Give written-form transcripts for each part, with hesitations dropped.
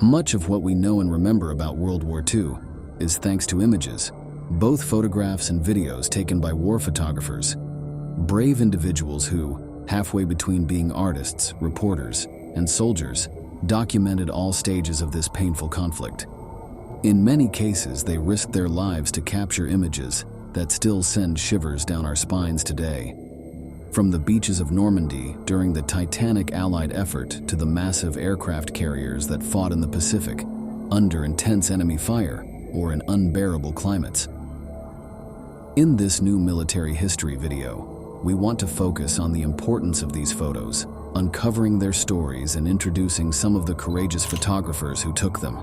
Much of what we know and remember about World War II is thanks to images, both photographs and videos taken by war photographers. Brave individuals who, halfway between being artists, reporters, and soldiers, documented all stages of this painful conflict. In many cases, they risked their lives to capture images that still send shivers down our spines today. From the beaches of Normandy during the titanic Allied effort to the massive aircraft carriers that fought in the Pacific under intense enemy fire or in unbearable climates. In this new military history video, we want to focus on the importance of these photos, uncovering their stories and introducing some of the courageous photographers who took them.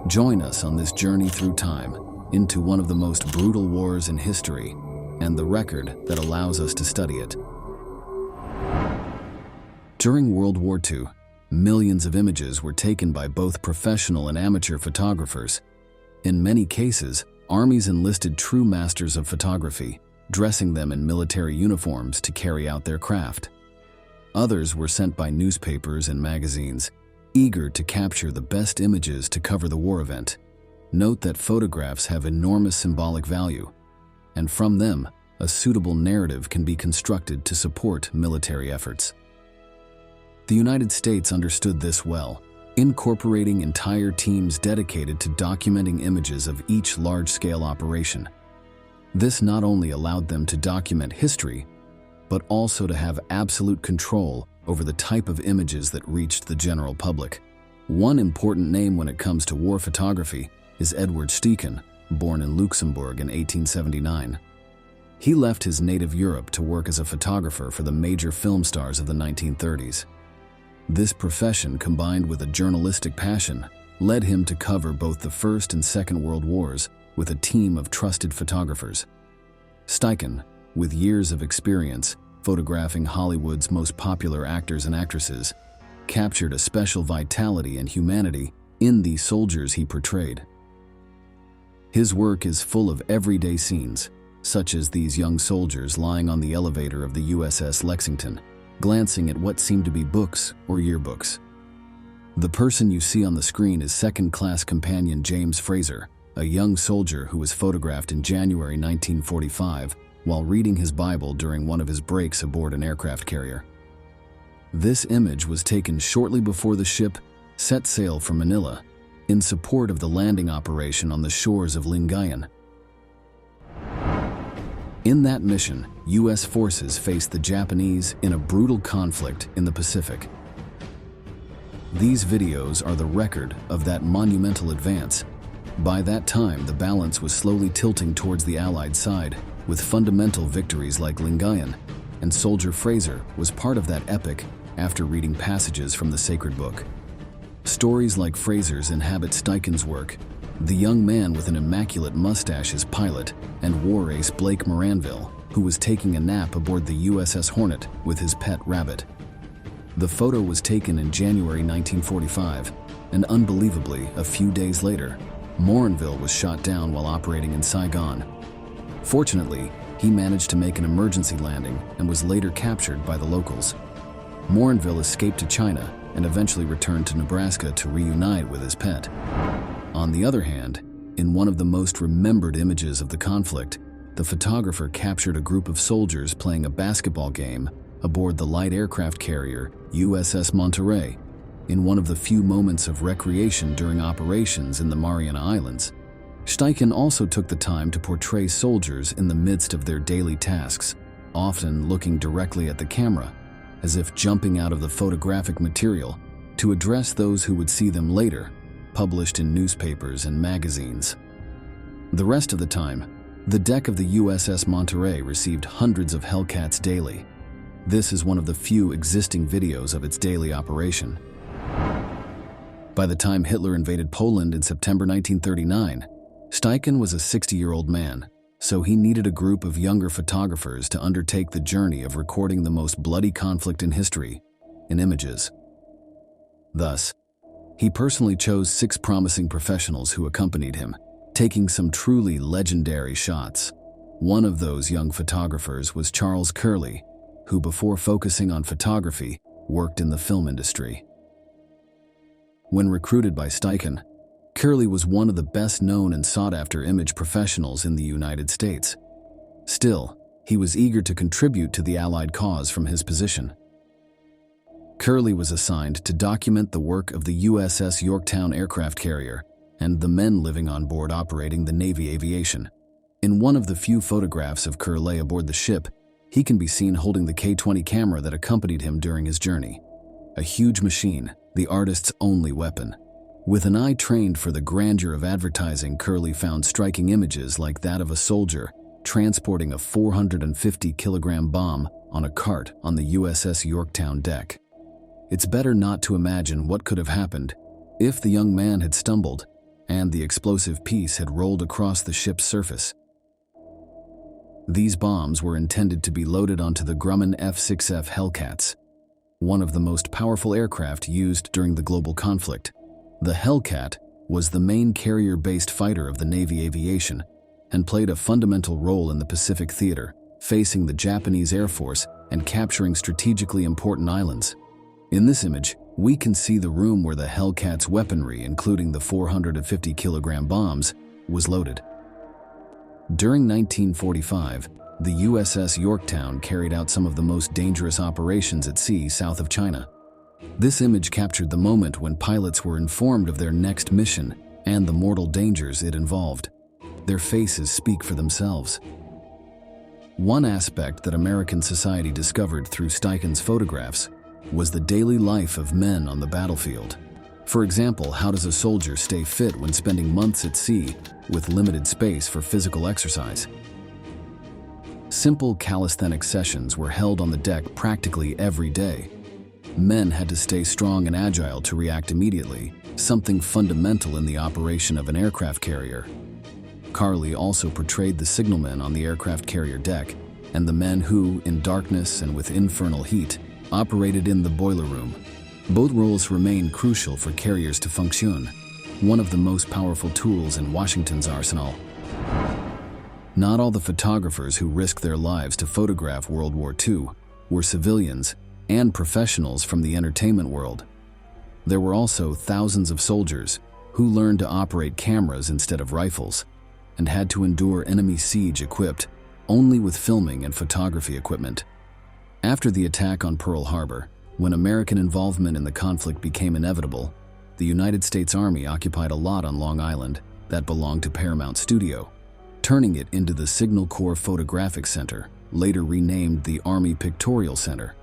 Join us on this journey through time into one of the most brutal wars in history and the record that allows us to study it. During World War II, millions of images were taken by both professional and amateur photographers. In many cases, armies enlisted true masters of photography, dressing them in military uniforms to carry out their craft. Others were sent by newspapers and magazines, eager to capture the best images to cover the war event. Note that photographs have enormous symbolic value, and from them, a suitable narrative can be constructed to support military efforts. The United States understood this well, incorporating entire teams dedicated to documenting images of each large-scale operation. This not only allowed them to document history, but also to have absolute control over the type of images that reached the general public. One important name when it comes to war photography is Edward Steichen, born in Luxembourg in 1879. He left his native Europe to work as a photographer for the major film stars of the 1930s. This profession, combined with a journalistic passion, led him to cover both the First and Second World Wars with a team of trusted photographers. Steichen, with years of experience photographing Hollywood's most popular actors and actresses, captured a special vitality and humanity in the soldiers he portrayed. His work is full of everyday scenes, such as these young soldiers lying on the elevator of the USS Lexington, glancing at what seemed to be books or yearbooks. The person you see on the screen is second-class companion James Fraser, a young soldier who was photographed in January 1945 while reading his Bible during one of his breaks aboard an aircraft carrier. This image was taken shortly before the ship set sail from Manila in support of the landing operation on the shores of Lingayen. In that mission, U.S. forces faced the Japanese in a brutal conflict in the Pacific. These videos are the record of that monumental advance. By that time, the balance was slowly tilting towards the Allied side, with fundamental victories like Lingayen, and Soldier Fraser was part of that epic after reading passages from the sacred book. Stories like Fraser's inhabit Steichen's work. The young man with an immaculate mustache is pilot, and war ace Blake Moranville, who was taking a nap aboard the USS Hornet with his pet rabbit. The photo was taken in January 1945, and unbelievably, a few days later, Moranville was shot down while operating in Saigon. Fortunately, he managed to make an emergency landing and was later captured by the locals. Moranville escaped to China and eventually returned to Nebraska to reunite with his pet. On the other hand, in one of the most remembered images of the conflict, the photographer captured a group of soldiers playing a basketball game aboard the light aircraft carrier USS Monterey, in one of the few moments of recreation during operations in the Mariana Islands. Steichen also took the time to portray soldiers in the midst of their daily tasks, often looking directly at the camera, as if jumping out of the photographic material to address those who would see them later, published in newspapers and magazines. The rest of the time, the deck of the USS Monterey received hundreds of Hellcats daily. This is one of the few existing videos of its daily operation. By the time Hitler invaded Poland in September 1939, Steichen was a 60-year-old man, so he needed a group of younger photographers to undertake the journey of recording the most bloody conflict in history, in images. Thus, he personally chose 6 promising professionals who accompanied him, taking some truly legendary shots. One of those young photographers was Charles Curley, who before focusing on photography, worked in the film industry. When recruited by Steichen, Curley was one of the best-known and sought-after image professionals in the United States. Still, he was eager to contribute to the Allied cause from his position. Curley was assigned to document the work of the USS Yorktown aircraft carrier and the men living on board operating the Navy aviation. In one of the few photographs of Curley aboard the ship, he can be seen holding the K-20 camera that accompanied him during his journey. A huge machine, the artist's only weapon. With an eye trained for the grandeur of advertising, Curley found striking images like that of a soldier transporting a 450-kilogram bomb on a cart on the USS Yorktown deck. It's better not to imagine what could have happened if the young man had stumbled and the explosive piece had rolled across the ship's surface. These bombs were intended to be loaded onto the Grumman F-6F Hellcats, one of the most powerful aircraft used during the global conflict. The Hellcat was the main carrier-based fighter of the Navy aviation and played a fundamental role in the Pacific theater, facing the Japanese Air Force and capturing strategically important islands. In this image, we can see the room where the Hellcat's weaponry, including the 450-kilogram bombs, was loaded. During 1945, the USS Yorktown carried out some of the most dangerous operations at sea south of China. This image captured the moment when pilots were informed of their next mission and the mortal dangers it involved. Their faces speak for themselves. One aspect that American society discovered through Steichen's photographs was the daily life of men on the battlefield. For example, how does a soldier stay fit when spending months at sea with limited space for physical exercise? Simple calisthenic sessions were held on the deck practically every day. Men had to stay strong and agile to react immediately, something fundamental in the operation of an aircraft carrier. Curley also portrayed the signalmen on the aircraft carrier deck and the men who, in darkness and with infernal heat, operated in the boiler room. Both roles remain crucial for carriers to function, one of the most powerful tools in Washington's arsenal. Not all the photographers who risked their lives to photograph World War II were civilians and professionals from the entertainment world. There were also thousands of soldiers who learned to operate cameras instead of rifles and had to endure enemy siege equipped only with filming and photography equipment. After the attack on Pearl Harbor, when American involvement in the conflict became inevitable, the United States Army occupied a lot on Long Island that belonged to Paramount Studio, turning it into the Signal Corps Photographic Center, later renamed the Army Pictorial Center.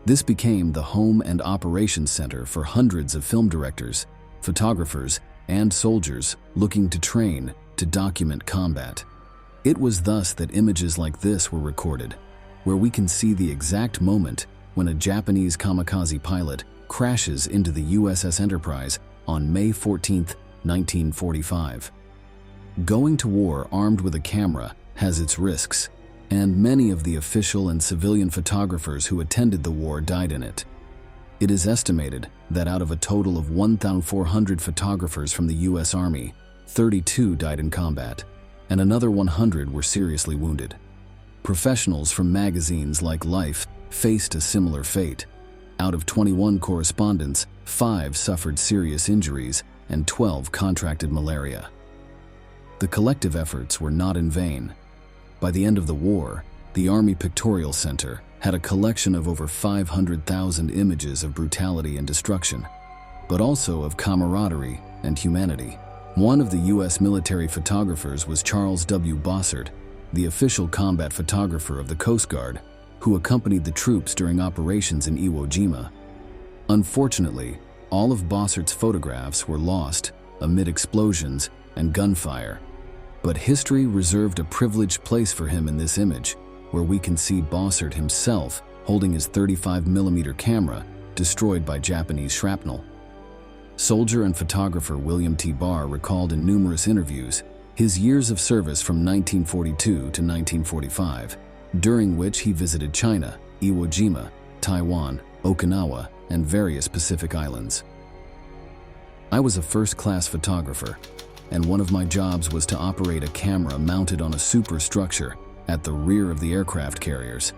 This became the home and operations center for hundreds of film directors, photographers, and soldiers looking to train to document combat. It was thus that images like this were recorded, where we can see the exact moment when a Japanese kamikaze pilot crashes into the USS Enterprise on May 14, 1945. Going to war armed with a camera has its risks, and many of the official and civilian photographers who attended the war died in it. It is estimated that out of a total of 1,400 photographers from the U.S. Army, 32 died in combat, and another 100 were seriously wounded. Professionals from magazines like Life faced a similar fate. Out of 21 correspondents, 5 suffered serious injuries and 12 contracted malaria. The collective efforts were not in vain. By the end of the war, the Army Pictorial Center had a collection of over 500,000 images of brutality and destruction, but also of camaraderie and humanity. One of the U.S. military photographers was Charles W. Bossert, the official combat photographer of the Coast Guard, who accompanied the troops during operations in Iwo Jima. Unfortunately, all of Bossert's photographs were lost amid explosions and gunfire. But history reserved a privileged place for him in this image, where we can see Bossert himself holding his 35mm camera destroyed by Japanese shrapnel. Soldier and photographer William T. Barr recalled in numerous interviews his years of service from 1942 to 1945, during which he visited China, Iwo Jima, Taiwan, Okinawa, and various Pacific islands. I was a first-class photographer, and one of my jobs was to operate a camera mounted on a superstructure at the rear of the aircraft carriers.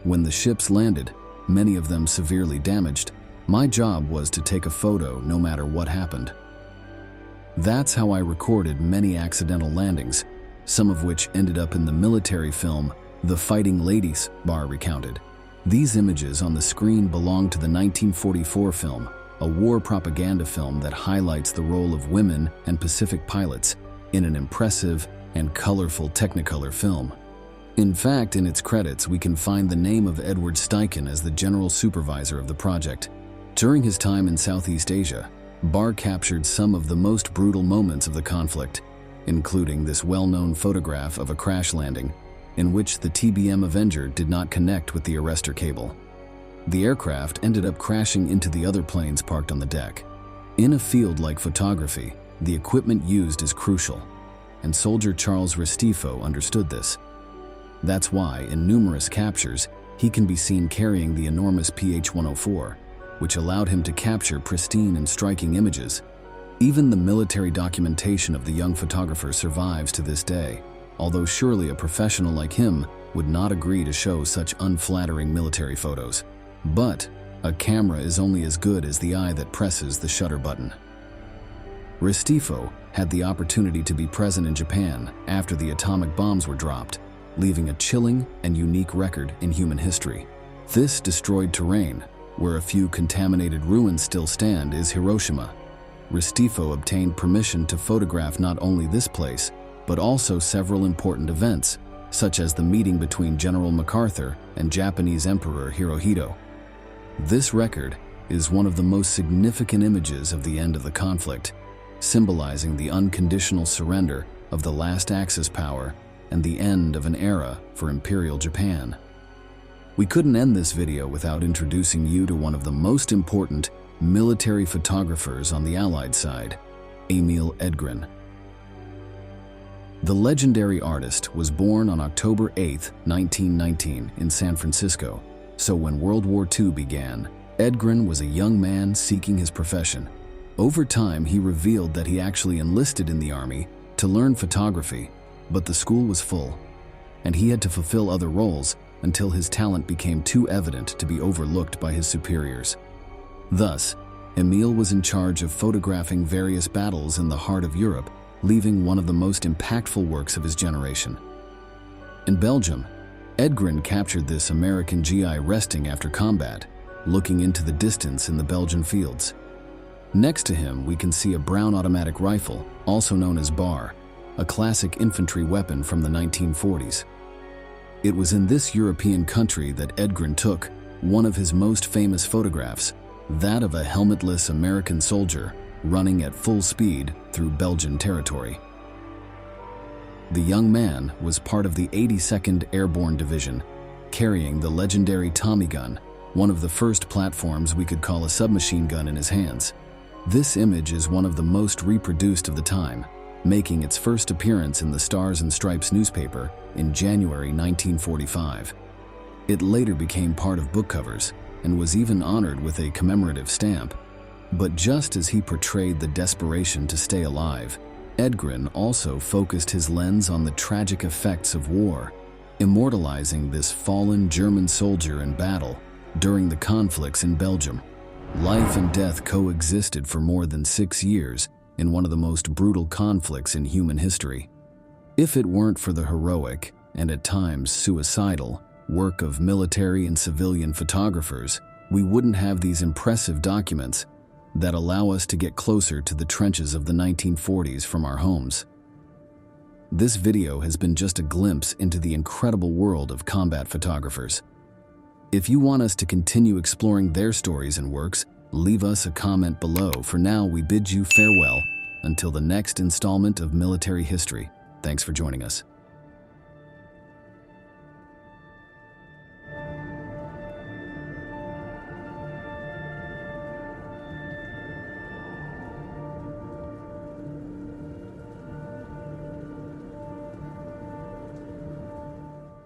When the ships landed, many of them severely damaged, My job was to take a photo no matter what happened. That's how I recorded many accidental landings, some of which ended up in the military film The Fighting Ladies, Barr recounted. These images on the screen belong to the 1944 film, a war propaganda film that highlights the role of women and Pacific pilots in an impressive and colorful Technicolor film. In fact, in its credits, we can find the name of Edward Steichen as the general supervisor of the project. During his time in Southeast Asia, Barr captured some of the most brutal moments of the conflict, including this well-known photograph of a crash landing in which the TBM Avenger did not connect with the arrestor cable. The aircraft ended up crashing into the other planes parked on the deck. In a field like photography, the equipment used is crucial, and soldier Charles Restifo understood this. That's why, in numerous captures, he can be seen carrying the enormous PH-104, which allowed him to capture pristine and striking images. Even the military documentation of the young photographer survives to this day, although surely a professional like him would not agree to show such unflattering military photos. But a camera is only as good as the eye that presses the shutter button. Restifo had the opportunity to be present in Japan after the atomic bombs were dropped, leaving a chilling and unique record in human history. This destroyed terrain, where a few contaminated ruins still stand, is Hiroshima. Restifo obtained permission to photograph not only this place, but also several important events, such as the meeting between General MacArthur and Japanese Emperor Hirohito. This record is one of the most significant images of the end of the conflict, symbolizing the unconditional surrender of the last Axis power and the end of an era for Imperial Japan. We couldn't end this video without introducing you to one of the most important military photographers on the Allied side, Emil Edgren. The legendary artist was born on October 8, 1919, in San Francisco, so when World War II began, Edgren was a young man seeking his profession. Over time, he revealed that he actually enlisted in the army to learn photography, but the school was full, and he had to fulfill other roles until his talent became too evident to be overlooked by his superiors. Thus, Emil was in charge of photographing various battles in the heart of Europe, leaving one of the most impactful works of his generation. In Belgium, Edgren captured this American GI resting after combat, looking into the distance in the Belgian fields. Next to him, we can see a brown automatic rifle, also known as Barr, a classic infantry weapon from the 1940s. It was in this European country that Edgren took one of his most famous photographs, that of a helmetless American soldier running at full speed through Belgian territory. The young man was part of the 82nd Airborne Division, carrying the legendary Tommy gun, one of the first platforms we could call a submachine gun, in his hands. This image is one of the most reproduced of the time, making its first appearance in the Stars and Stripes newspaper in January 1945. It later became part of book covers and was even honored with a commemorative stamp. But just as he portrayed the desperation to stay alive, Edgren also focused his lens on the tragic effects of war, immortalizing this fallen German soldier in battle during the conflicts in Belgium. Life and death coexisted for more than 6 years in one of the most brutal conflicts in human history. If it weren't for the heroic, and at times suicidal, work of military and civilian photographers, we wouldn't have these impressive documents that allow us to get closer to the trenches of the 1940s from our homes. This video has been just a glimpse into the incredible world of combat photographers. If you want us to continue exploring their stories and works, leave us a comment below. For now, we bid you farewell until the next installment of Military History. Thanks for joining us.